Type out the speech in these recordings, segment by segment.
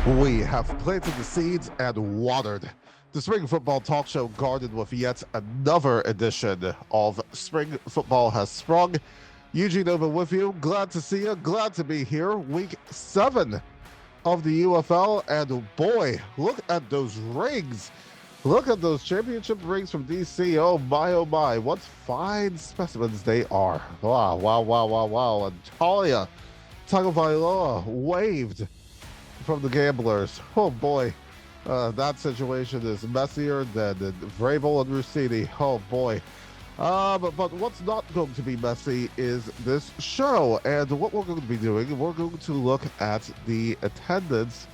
We have planted the seeds and watered the Spring Football Talk Show garden with yet another edition of Spring Football Has Sprung. Eugene over with you. Glad to see you. Glad to be here. Week 7 of the UFL. And boy, look at those rings. Look at those championship rings from DC. Oh my. What fine specimens they are. Wow. And Talia Tagovailoa waved from the Gamblers. Oh boy, that situation is messier than Vrabel and Rossini. Oh boy. But what's not going to be messy is this show. And what we're going to be doing, we're going to look at the attendance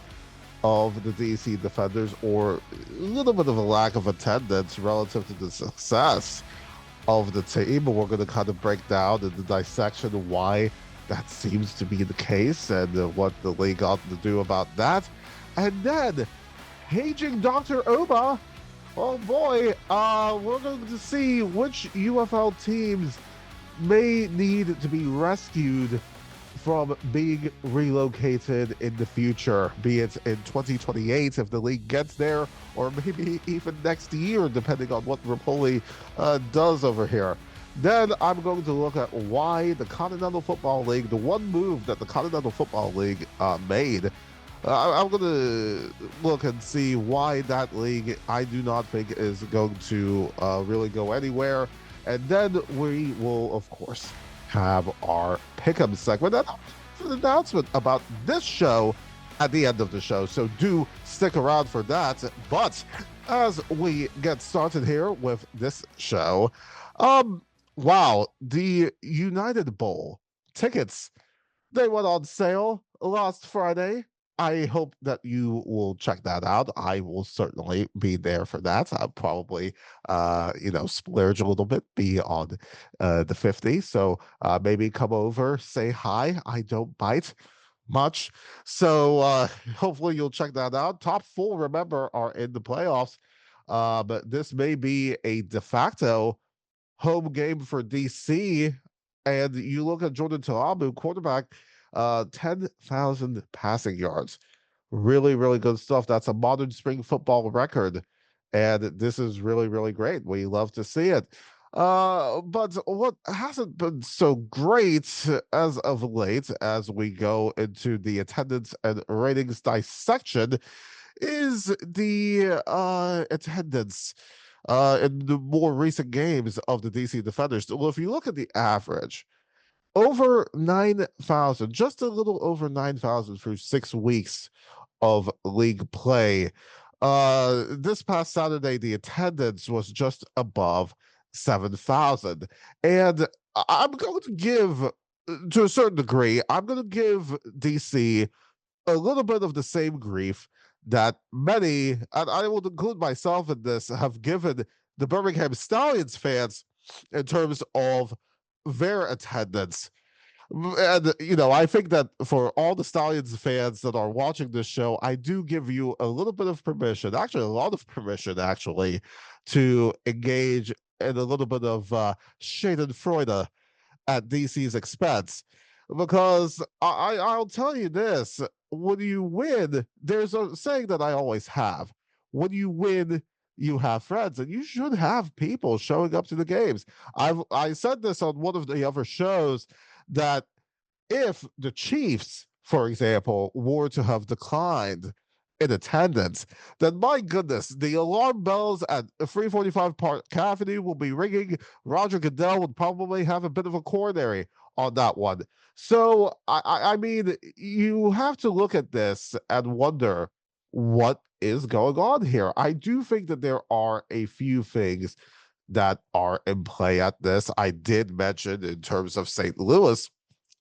of the DC Defenders, or a little bit of a lack of attendance relative to the success of the team. We're going to kind of break down in the dissection why that seems to be the case and what the league ought to do about that. And then, paging Dr. Oba, oh boy, we're going to see which UFL teams may need to be rescued from being relocated in the future, be it in 2028 if the league gets there, or maybe even next year, depending on what Rapoli does over here. Then I'm going to look at why the Continental Football League, the one move that the Continental Football League made, I'm going to look and see why that league I do not think is going to really go anywhere. And then we will, of course, have our pick'em segment and an announcement about this show at the end of the show. So do stick around for that. But as we get started here with this show, wow, the United Bowl tickets, they went on sale last Friday. I hope that you will check that out. I will certainly be there for that. I'll probably, splurge a little bit, be on the 50. So maybe come over, say hi. I don't bite much. So hopefully you'll check that out. Top 4, remember, are in the playoffs. But this may be a de facto home game for DC. And you look at Jordan Ta'amu, quarterback, 10,000 passing yards. Really good stuff. That's a modern spring football record. And this is really great. We love to see it. But what hasn't been so great as of late, as we go into the attendance and ratings dissection, is the attendance in the more recent games of the DC Defenders. Well, if you look at the average, over 9,000, just a little over 9,000 through 6 weeks of league play. This past Saturday, the attendance was just above 7,000. And I'm going to give, to a certain degree, I'm going to give DC a little bit of the same grief that many, and I will include myself in this, have given the Birmingham Stallions fans in terms of their attendance. And, I think that for all the Stallions fans that are watching this show, I do give you a little bit of permission, actually, a lot of permission, actually, to engage in a little bit of Schadenfreude at DC's expense. Because I'll tell you this, when you win, there's a saying that I always have. When you win, you have friends, and you should have people showing up to the games. I said this on one of the other shows that if the Chiefs, for example, were to have declined in attendance, then my goodness, the alarm bells at 345 Park Avenue will be ringing. Roger Goodell would probably have a bit of a coronary on that one. So, I mean, you have to look at this and wonder what is going on here. I do think that there are a few things that are in play at this. I did mention in terms of St. Louis,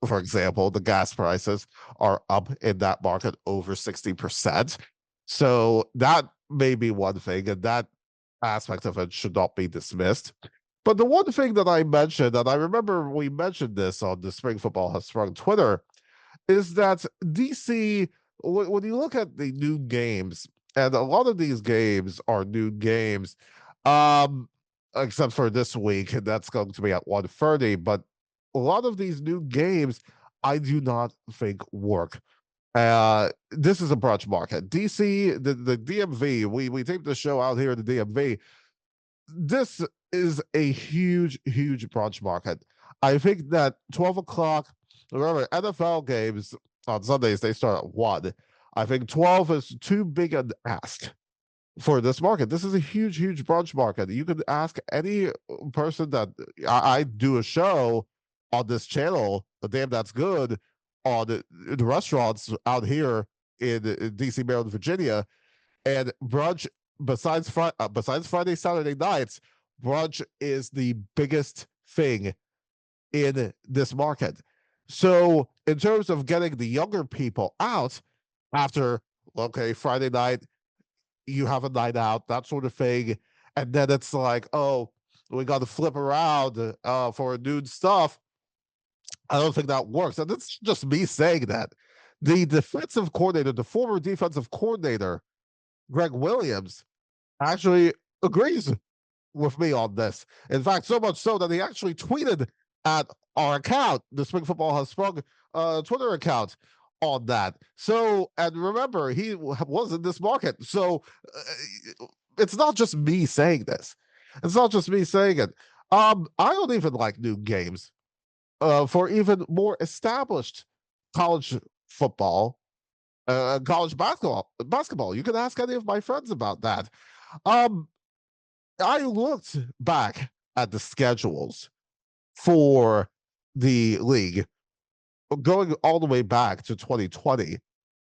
for example, the gas prices are up in that market over 60%. So that may be one thing, and that aspect of it should not be dismissed. But the one thing that I mentioned, and I remember we mentioned this on the Spring Football Has Sprung Twitter, is that DC, when you look at the noon games, and a lot of these games are noon games, um, except for this week, and that's going to be at 1:30. But a lot of these new games, I do not think work This is a brunch market. DC, the DMV, we taped the show out here in the DMV. This is a huge, huge brunch market. I think that 12 o'clock, remember, NFL games on Sundays, they start at 1. I think 12 is too big an ask for this market. This is a huge, huge brunch market. You could ask any person that I do a show on this channel, the Damn That's Good, on the restaurants out here in DC, Maryland, Virginia, and brunch besides Friday, Saturday nights, brunch is the biggest thing in this market. So, in terms of getting the younger people out after, okay, Friday night, you have a night out, that sort of thing. And then it's like, oh, we got to flip around for noon stuff. I don't think that works. And it's just me saying that. The defensive coordinator, the former defensive coordinator, Greg Williams, actually agrees with me on this. In fact, so much so that he actually tweeted at our account, the Spring Football Has Sprung Twitter account, on that. So, and remember, he was in this market. So, it's not just me saying this. It's not just me saying it. I don't even like new games. For even more established college football, college basketball. You can ask any of my friends about that. I looked back at the schedules for the league going all the way back to 2020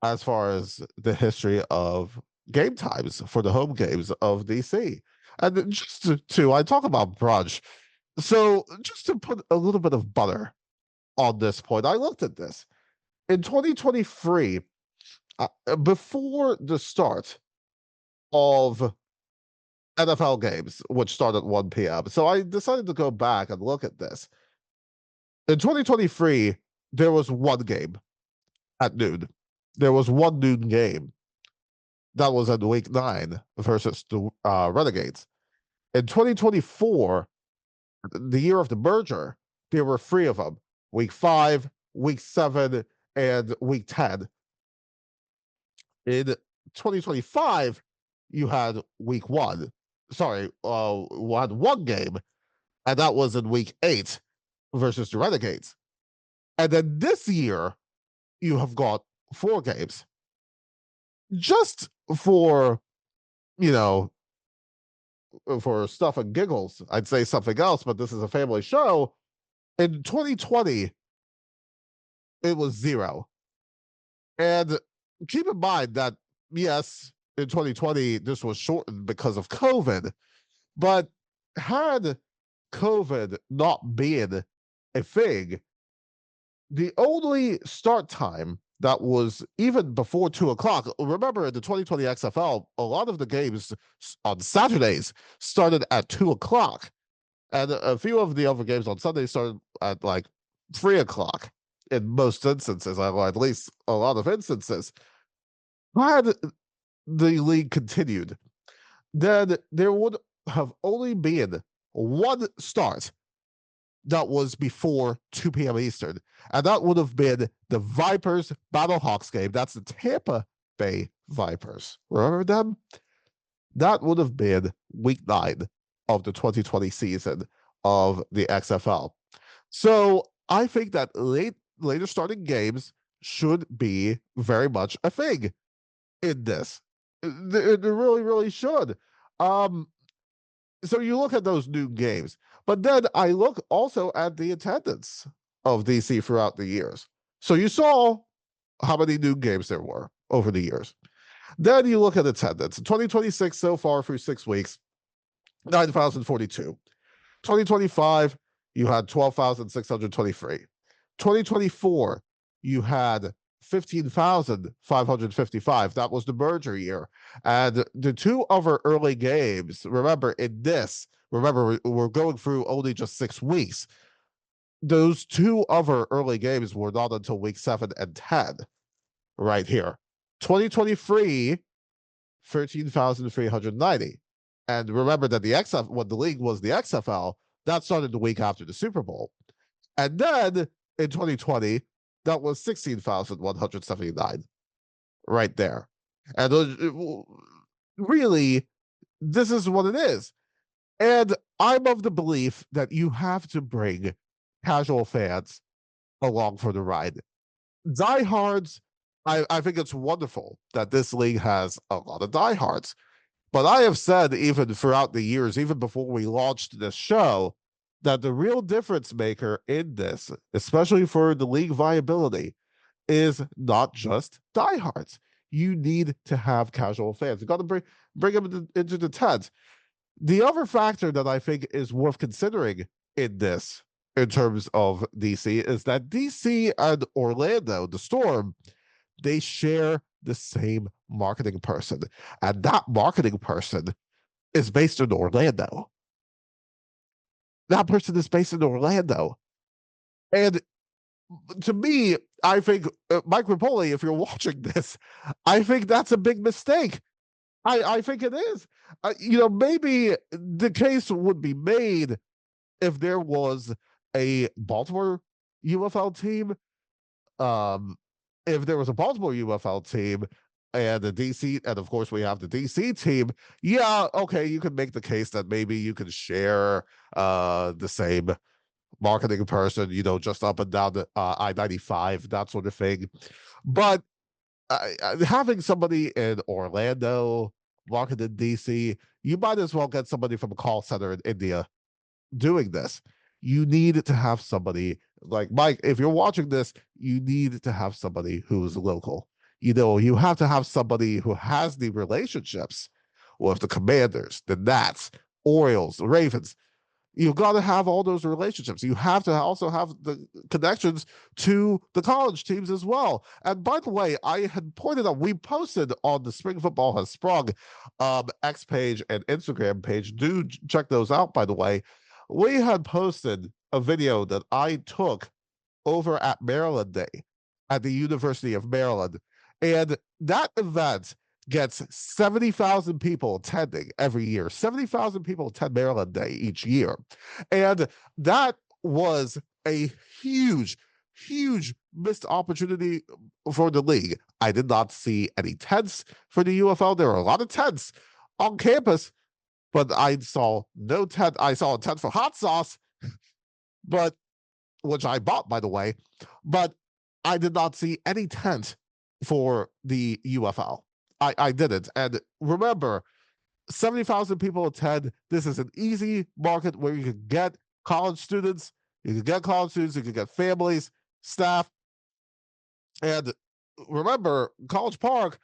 as far as the history of game times for the home games of DC. And just to I talk about brunch. So just to put a little bit of butter on this point, I looked at this. In 2023, before the start of NFL games, which start at 1 p.m. So I decided to go back and look at this. In 2023, there was one game at noon. There was one noon game. That was in week 9 versus the Renegades. In 2024, the year of the merger, there were 3 of them. Week 5, week 7, and week 10. In 2025, you had week 1. Sorry, had one game, and that was in week 8 versus the Renegades. And then this year, you have got 4 games. Just for, you know, for stuff and giggles, I'd say something else, but this is a family show. In 2020, it was 0. And keep in mind that, yes, in 2020, this was shortened because of COVID. But had COVID not been a thing, the only start time that was even before 2 o'clock, remember in the 2020 XFL, a lot of the games on Saturdays started at 2 o'clock. And a few of the other games on Sunday started at like 3 o'clock in most instances, or at least a lot of instances. Had the league continued, then there would have only been one start that was before 2 p.m. Eastern, and that would have been the Vipers Battlehawks game. That's the Tampa Bay Vipers. Remember them? That would have been week 9 of the 2020 season of the XFL. So I think that later starting games should be very much a thing in this. It really, really should. So you look at those new games, but then I look also at the attendance of DC throughout the years. So you saw how many new games there were over the years. Then you look at attendance. 2026 so far through 6 weeks, 9,042. 2025, you had 12,623. 2024, you had 15,555. That was the merger year. And the 2 other early games, remember, we're going through only just 6 weeks. Those 2 other early games were not until week 7 and 10, right here. 2023, 13,390. And remember that when the league was the XFL, that started the week after the Super Bowl. And then in 2020, that was 16,179. right there. And really, this is what it is. And I'm of the belief that you have to bring casual fans along for the ride. Diehards, I think it's wonderful that this league has a lot of diehards. But I have said, even throughout the years, even before we launched this show, that the real difference maker in this, especially for the league viability, is not just diehards. You need to have casual fans. You got to bring them into the tent. The other factor that I think is worth considering in this, in terms of DC, is that DC and Orlando, the Storm, they share the same marketing person. And that marketing person is based in Orlando. That person is based in Orlando. And to me, I think, Mike Repoli, if you're watching this, I think that's a big mistake. I think it is. Maybe the case would be made if there was a Baltimore UFL team. Um, if there was a Baltimore UFL team and the DC, and of course we have the DC team, yeah, okay, you can make the case that maybe you can share the same marketing person, just up and down the I-95, that sort of thing. But having somebody in Orlando, market in DC, you might as well get somebody from a call center in India doing this. You need to have somebody like Mike. If you're watching this, you need to have somebody who's local. You have to have somebody who has the relationships with the Commanders, the Nats, Orioles, the Ravens. You've got to have all those relationships. You have to also have the connections to the college teams as well. And by the way, I had pointed out, we posted on the Spring Football Has Sprung X page and Instagram page. Do check those out, by the way. We had posted a video that I took over at Maryland Day at the University of Maryland. And that event gets 70,000 people attending every year. 70,000 people attend Maryland Day each year. And that was a huge, huge missed opportunity for the league. I did not see any tents for the UFL. There were a lot of tents on campus, but I saw no tent. I saw a tent for hot sauce, but which I bought, by the way, but I did not see any tent for the UFL. I didn't. And remember, 70,000 people attend. This is an easy market where you can get college students, you can get families, staff. And remember, College Park,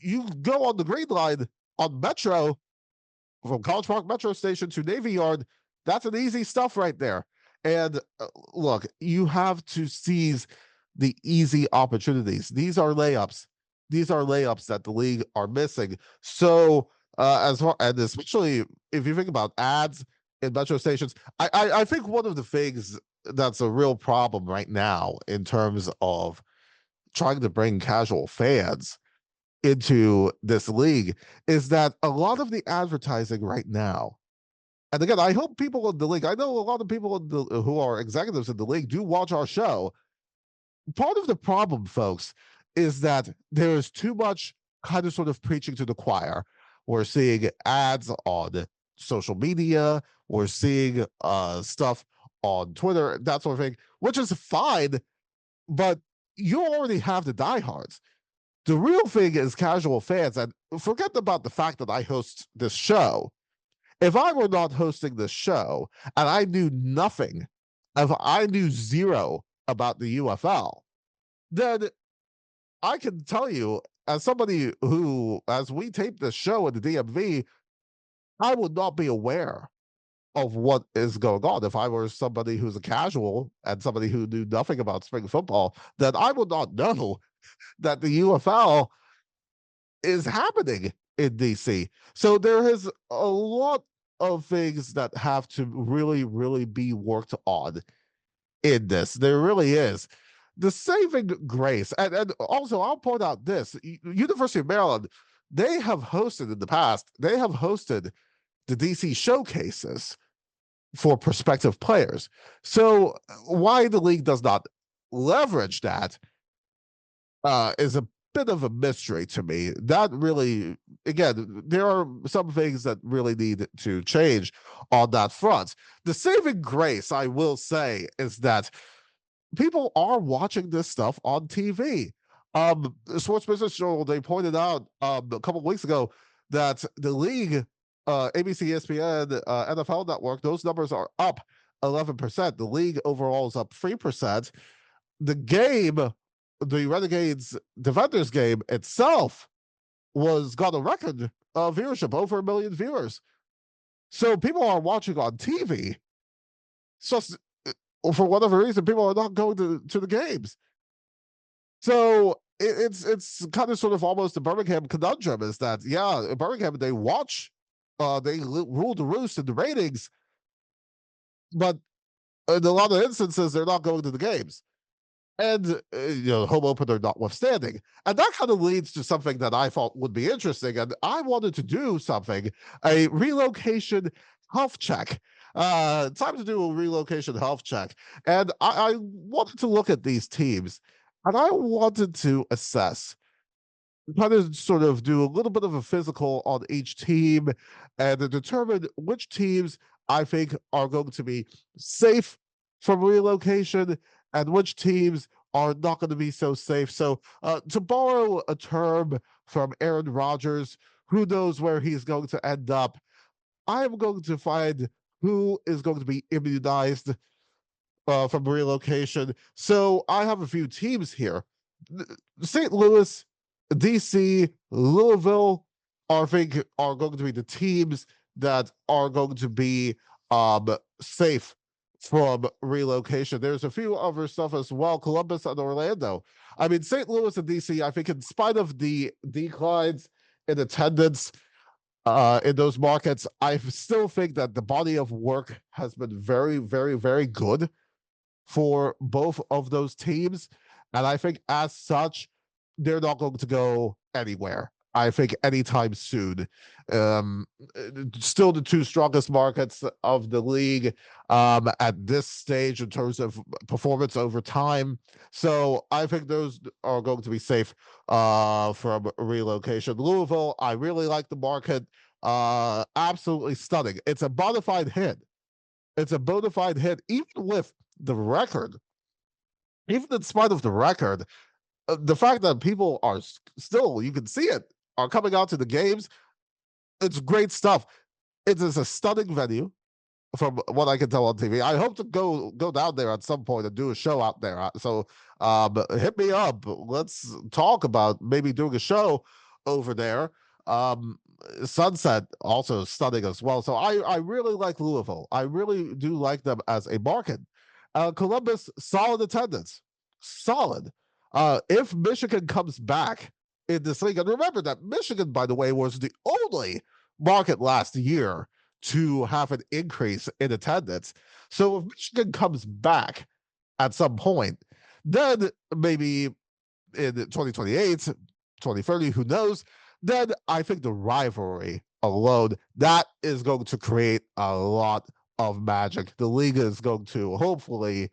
you go on the Green Line on Metro, from College Park Metro Station to Navy Yard. That's an easy stuff right there. And look, you have to seize the easy opportunities. These are layups. These are layups that the league are missing. So, as far, and especially if you think about ads in metro stations, I think one of the things that's a real problem right now in terms of trying to bring casual fans into this league is that a lot of the advertising right now, and again, I hope people in the league, I know a lot of people who are executives in the league do watch our show. Part of the problem, folks, is that there is too much kind of sort of preaching to the choir. We're seeing ads on social media, we're seeing stuff on Twitter, that sort of thing, which is fine, but you already have the diehards. The real thing is casual fans, and forget about the fact that I host this show. If I were not hosting this show and I knew nothing, if I knew zero about the UFL, then I can tell you, as somebody who, as we tape this show in the DMV, I would not be aware of what is going on. If I were somebody who's a casual and somebody who knew nothing about spring football, then I would not know that the UFL is happening in DC. So there is a lot of things that have to really, really be worked on in this. There really is. The saving grace, and also I'll point out this: University of Maryland, they have hosted in the past, they have hosted the DC showcases for prospective players. So why the league does not leverage that is a bit of a mystery to me. That really, again, there are some things that really need to change on that front. The saving grace, I will say, is that people are watching this stuff on TV. The Sports Business Journal, they pointed out a couple of weeks ago that the league, ABC, ESPN, NFL Network, those numbers are up 11%. The league overall is up 3%. The game, the Renegades Defenders game itself, was got a record viewership, over 1 million viewers. So people are watching on TV. So for whatever reason, people are not going to the games. So it's kind of sort of almost the Birmingham conundrum, is that, yeah, in Birmingham, they watch, they rule the roost in the ratings, but in a lot of instances, they're not going to the games. And, home opener notwithstanding. And that kind of leads to something that I thought would be interesting. And I wanted to do something, a relocation health check. Time to do a relocation health check. And I wanted to look at these teams, and I wanted to assess, kind of sort of do a little bit of a physical on each team and to determine which teams I think are going to be safe from relocation and which teams are not going to be so safe. So, to borrow a term from Aaron Rodgers, who knows where he's going to end up? I am going to find who is going to be immunized from relocation. So I have a few teams here. St. Louis, DC, Louisville, I think are going to be the teams that are going to be safe from relocation. There's a few other stuff as well, Columbus and Orlando. I mean, St. Louis and DC, I think in spite of the declines in attendance in those markets, I still think that the body of work has been very, very, very good for both of those teams. And I think as such, they're not going to go anywhere, I think, anytime soon. Still the two strongest markets of the league at this stage in terms of performance over time. So I think those are going to be safe from relocation. Louisville, I really like the market. Absolutely stunning. It's a bona fide hit. It's a bona fide hit, even with the record, even in spite of the record, the fact that people are still, you can see it, are coming out to the games. It's great stuff. It is a stunning venue, from what I can tell on TV. I hope to go down there at some point and do a show out there. So hit me up. Let's talk about maybe doing a show over there. Sunset also stunning as well. So I really like Louisville. I really do like them as a market. Columbus, solid attendance, solid. If Michigan comes back in this league, and remember that Michigan, by the way, was the only market last year to have an increase in attendance. So if Michigan comes back at some point, then maybe in 2028, 2030, who knows, then I think the rivalry alone, that is going to create a lot of magic. The league is going to hopefully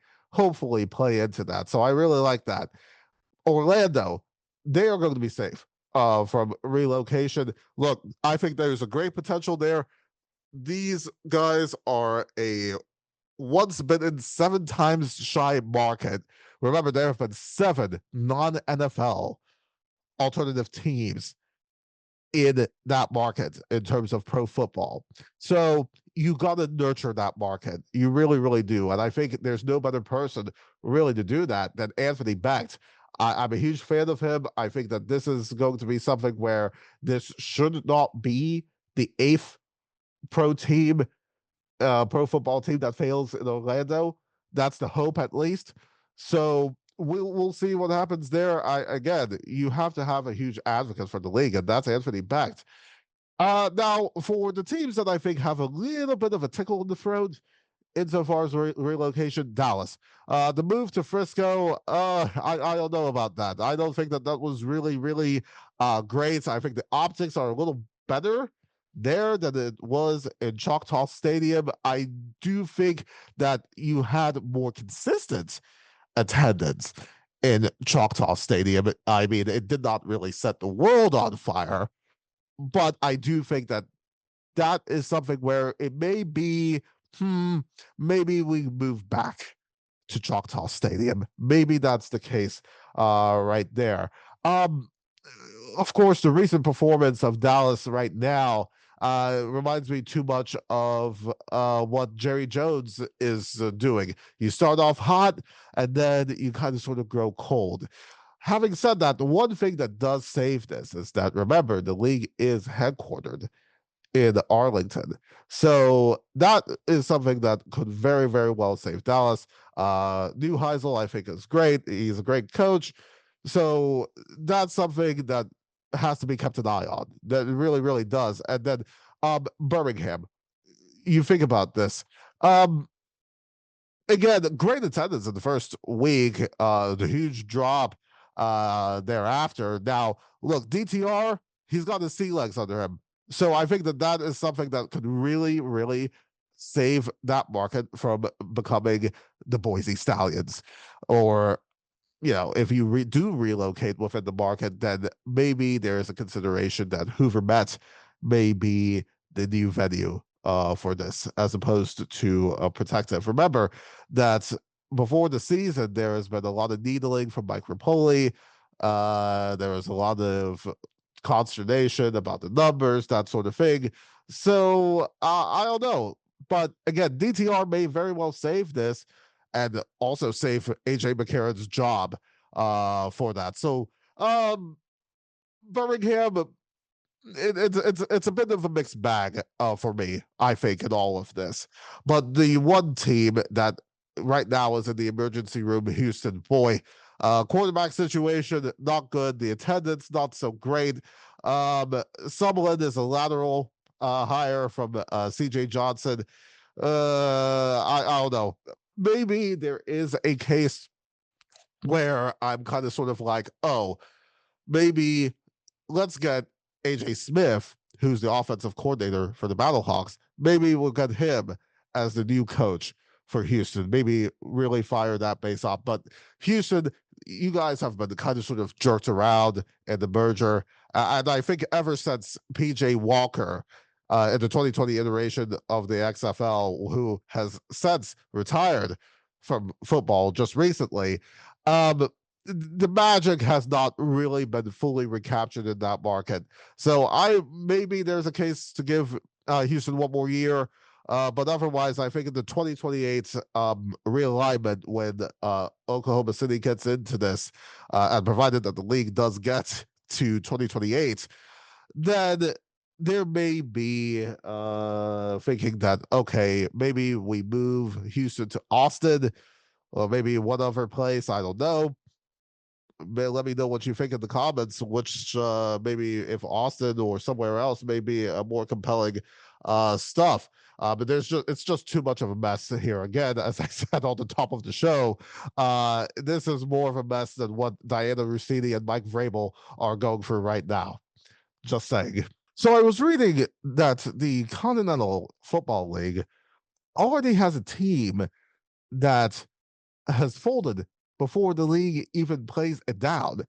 play into that. So I really like that. Orlando, they are going to be safe from relocation. Look, I think there's a great potential there. These guys are a once bitten, 7 times shy market. Remember, there have been 7 non-NFL alternative teams in that market in terms of pro football. So you got to nurture that market. You really, really do. And I think there's no better person really to do that than Anthony Becht. I'm a huge fan of him. I think that this is going to be something where this should not be the 8th pro team, pro football team that fails in Orlando. That's the hope, at least. So we'll see what happens there. Again, you have to have a huge advocate for the league, and that's Anthony Becht. Now, for the teams that I think have a little bit of a tickle in the throat, insofar as relocation, Dallas. The move to Frisco, I don't know about that. I don't think that was really, really great. I think the optics are a little better there than it was in Choctaw Stadium. I do think that you had more consistent attendance in Choctaw Stadium. I mean, it did not really set the world on fire, but I do think that that is something where it may be, maybe we move back to Choctaw Stadium. Maybe that's the case right there. Um, of course, the recent performance of Dallas right now reminds me too much of what Jerry Jones is doing. You start off hot, and then you kind of sort of grow cold. Having said that, the one thing that does save this is that, remember, the league is headquartered in Arlington. So that is something that could very, very well save Dallas. Neuheisel, I think, is great. He's a great coach. So that's something that has to be kept an eye on. That really, really does. And then Birmingham. You think about this. Um, Again, great attendance in the first week, the huge drop thereafter. Now, look, DTR, he's got his sea legs under him. So I think that that is something that could really, really save that market from becoming the Boise Stallions. Or, if you do relocate within the market, then maybe there is a consideration that Hoover Met may be the new venue for this, as opposed to Protective. Remember that before the season, there has been a lot of needling from Mike Rapoli. There was a lot of consternation about the numbers, that sort of thing. So I don't know. But again, DTR may very well save this and also save AJ McCarron's job for that. So Birmingham, it's a bit of a mixed bag for me, I think, in all of this. But the one team that right now is in the emergency room, Houston, boy, quarterback situation not good. The attendance not so great. Summerlin is a lateral hire from CJ Johnson. I don't know. Maybe there is a case where I'm kind of sort of like, oh, maybe let's get AJ Smith, who's the offensive coordinator for the Battlehawks. Maybe we'll get him as the new coach for Houston. Maybe really fire that base up. But Houston, you guys have been kind of sort of jerked around in the merger. And I think ever since PJ Walker in the 2020 iteration of the XFL, who has since retired from football just recently, the magic has not really been fully recaptured in that market. So maybe there's a case to give Houston one more year. But otherwise, I think in the 2028 realignment, when Oklahoma City gets into this, and provided that the league does get to 2028, then there may be thinking that, okay, maybe we move Houston to Austin or maybe one other place. I don't know. Let me know what you think in the comments, which maybe if Austin or somewhere else may be a more compelling stuff. But it's just too much of a mess here. Again, as I said on the top of the show, this is more of a mess than what Diana Rossini and Mike Vrabel are going through right now. Just saying. So I was reading that the Continental Football League already has a team that has folded before the league even plays it down.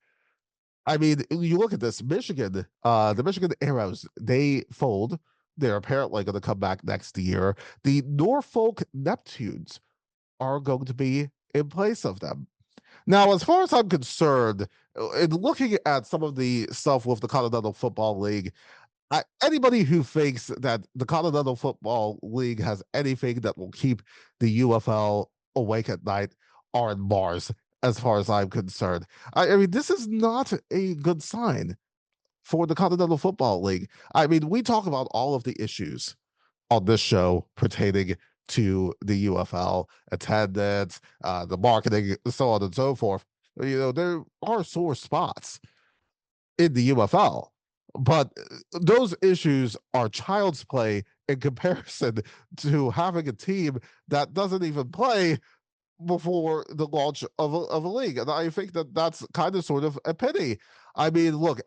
I mean, you look at this, Michigan, the Michigan Arrows, they fold. They're apparently going to come back next year. The Norfolk Neptunes are going to be in place of them. Now, as far as I'm concerned, in looking at some of the stuff with the Continental Football League, anybody who thinks that the Continental Football League has anything that will keep the UFL awake at night are in Mars, as far as I'm concerned. I mean, this is not a good sign for the Continental Football League. I mean, we talk about all of the issues on this show pertaining to the UFL, attendance, the marketing, so on and so forth. There are sore spots in the UFL, but those issues are child's play in comparison to having a team that doesn't even play before the launch of a league. And I think that that's kind of sort of a pity. I mean, look,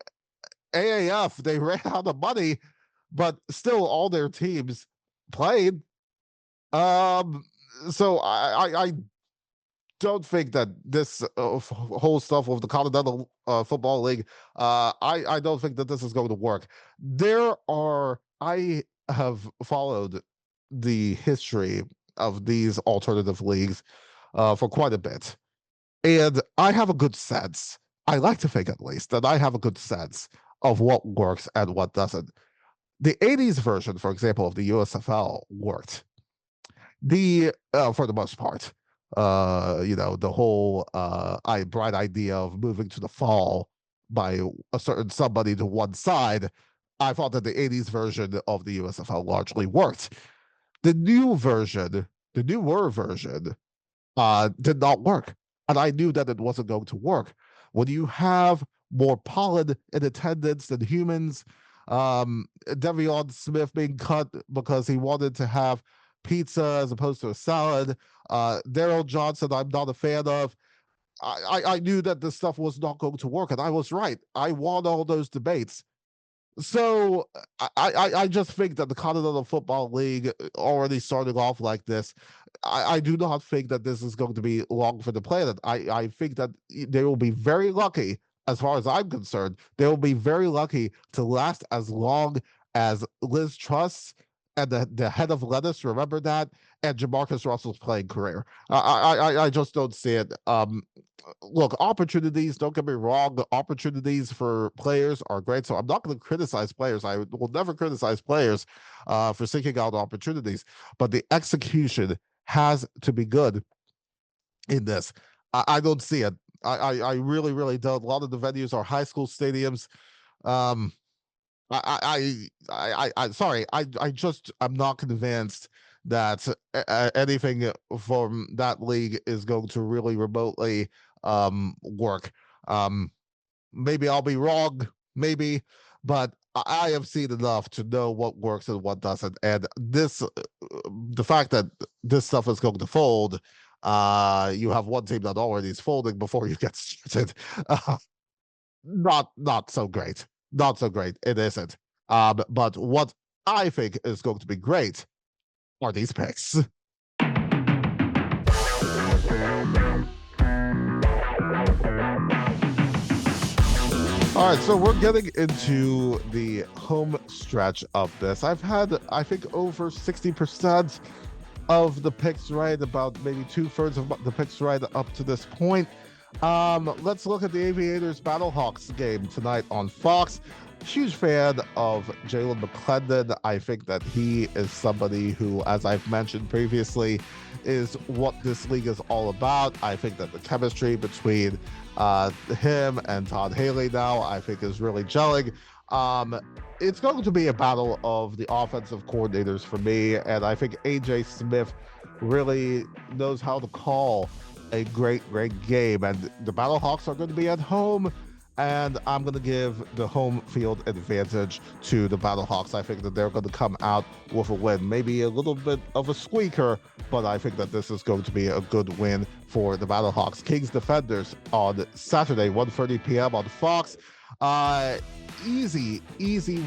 AAF, they ran out of money, but still all their teams played. So I don't think that this whole stuff with the Continental Football League, I don't think that this is going to work. I have followed the history of these alternative leagues for quite a bit, and I have a good sense. I like to think, at least, that I have a good sense of what works and what doesn't. The 80s version, for example, of the USFL worked. For the most part, the whole bright idea of moving to the fall by a certain somebody to one side, I thought that the 80s version of the USFL largely worked. The newer version did not work, and I knew that it wasn't going to work. When you have more pollen in attendance than humans, Devion Smith being cut because he wanted to have pizza as opposed to a salad. Daryl Johnson, I'm not a fan of. I knew that this stuff was not going to work, and I was right. I won all those debates. So I just think that the Continental Football League already starting off like this, I do not think that this is going to be long for the planet. I think that they will be very lucky, as far as I'm concerned, they will be very lucky to last as long as Liz Truss and the head of lettuce, remember that, and Jamarcus Russell's playing career. I just don't see it. Look, opportunities, don't get me wrong, opportunities for players are great. So I'm not going to criticize players. I will never criticize players for seeking out opportunities, but the execution has to be good in this. I don't see it. I really, really don't. A lot of the venues are high school stadiums. Um, sorry, I'm not convinced that anything from that league is going to really remotely work. Maybe I'll be wrong, maybe, but I have seen enough to know what works and what doesn't. And the fact that this stuff is going to fold, you have one team that already is folding before you get started. Not so great. Not so great. It isn't. But what I think is going to be great are these picks. All right, so we're getting into the home stretch of this. I've had, I think, over 60% of the picks right, about maybe 2/3 of the picks right up to this point. Let's look at the Aviators Battlehawks game tonight on Fox. Huge fan of Jalen McClendon. I think that he is somebody who, as I've mentioned previously, is what this league is all about. I think that the chemistry between him and Todd Haley now, I think, is really gelling. It's going to be a battle of the offensive coordinators for me, and I think AJ Smith really knows how to call a great game. And the Battlehawks are going to be at home, and I'm going to give the home field advantage to the Battlehawks. I think that they're going to come out with a win, maybe a little bit of a squeaker, but I think that this is going to be a good win for the Battlehawks. Kings Defenders on Saturday, 1:30 p.m. on Fox. Easy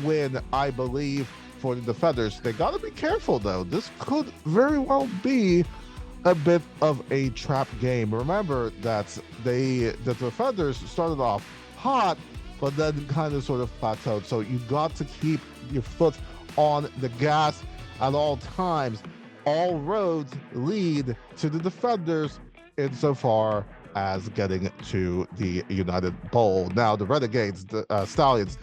win, I believe, for the Defenders. They got to be careful, though. This could very well be a bit of a trap game. Remember that the Defenders started off hot, but then kind of sort of plateaued. So you got to keep your foot on the gas at all times. All roads lead to the Defenders insofar as getting to the United Bowl. Now, the Renegades, the Stallions.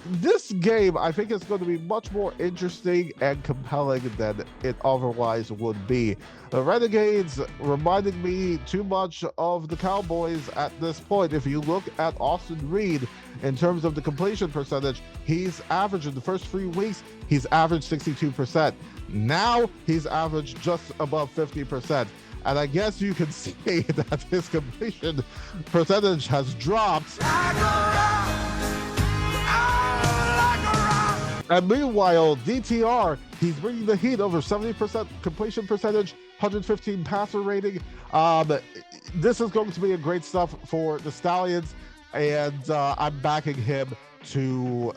This game, I think, is going to be much more interesting and compelling than it otherwise would be. The Renegades reminded me too much of the Cowboys at this point. If you look at Austin Reed, in terms of the completion percentage, he's averaged in the first 3 weeks, he's averaged 62%. Now, he's averaged just above 50%. And I guess you can see that his completion percentage has dropped. And meanwhile, DTR, he's bringing the heat over 70% completion percentage, 115 passer rating. This is going to be a great stuff for the Stallions, and I'm backing him to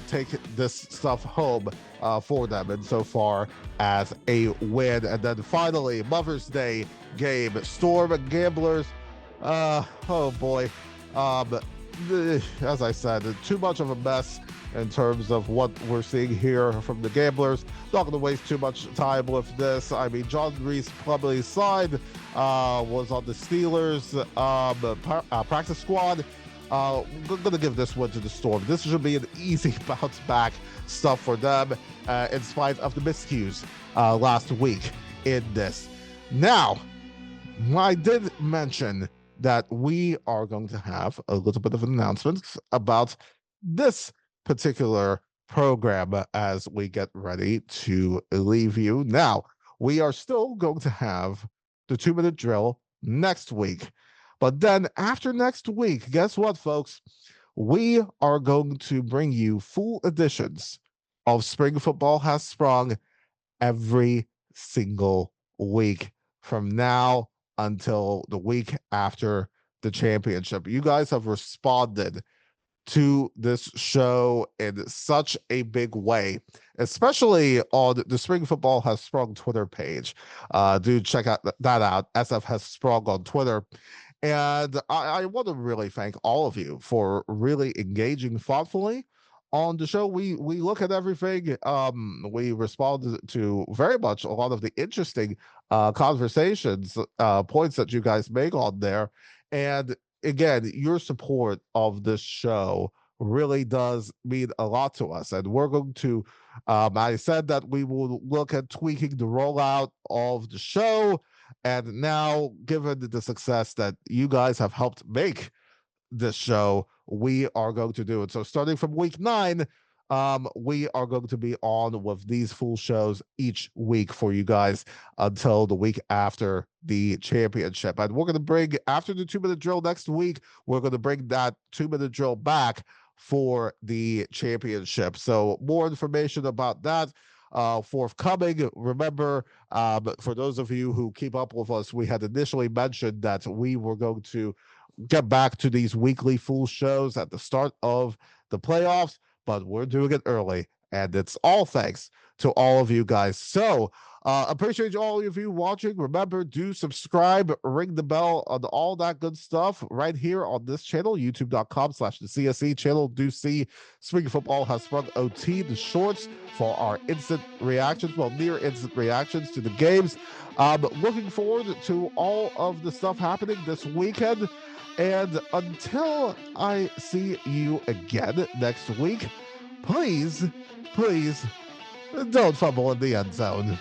take this stuff home for them insofar as a win. And then finally, Mother's Day game, Storm and Gamblers. Oh boy. As I said, too much of a mess in terms of what we're seeing here from the Gamblers. Not going to waste too much time with this. I mean, John Reese Plumlee's side was on the Steelers practice squad. Going to give this one to the Storm. This should be an easy bounce back stuff for them in spite of the miscues last week in this. Now, I did mention that we are going to have a little bit of an announcement about this particular program as we get ready to leave you. Now, we are still going to have the 2-minute drill next week. But then after next week, guess what, folks? We are going to bring you full editions of Spring Football Has Sprung every single week from now until the week after the championship. You guys have responded to this show in such a big way, especially on the Spring Football Has Sprung Twitter page. Do check that out. SF Has Sprung on Twitter. And I want to really thank all of you for really engaging thoughtfully on the show. We look at everything. We respond to very much a lot of the interesting conversations, points that you guys make on there. And again, your support of this show really does mean a lot to us. And we're going to, I said that we will look at tweaking the rollout of the show. And now, given the success that you guys have helped make this show, we are going to do it. So starting from week 9, we are going to be on with these full shows each week for you guys until the week after the championship. And we're going to bring, after the 2-minute drill next week, we're going to bring that 2-minute drill back for the championship. So more information about that forthcoming. Remember, for those of you who keep up with us, we had initially mentioned that we were going to get back to these weekly full shows at the start of the playoffs, but we're doing it early, and it's all thanks to all of you guys. So appreciate all of you watching. Remember, do subscribe, ring the bell on all that good stuff right here on this channel, youtube.com/the CSE channel. Do see Spring Football Has Sprung OT, the shorts for our instant reactions, well, near instant reactions to the games. Looking forward to all of the stuff happening this weekend. And until I see you again next week, please don't fumble in the end zone.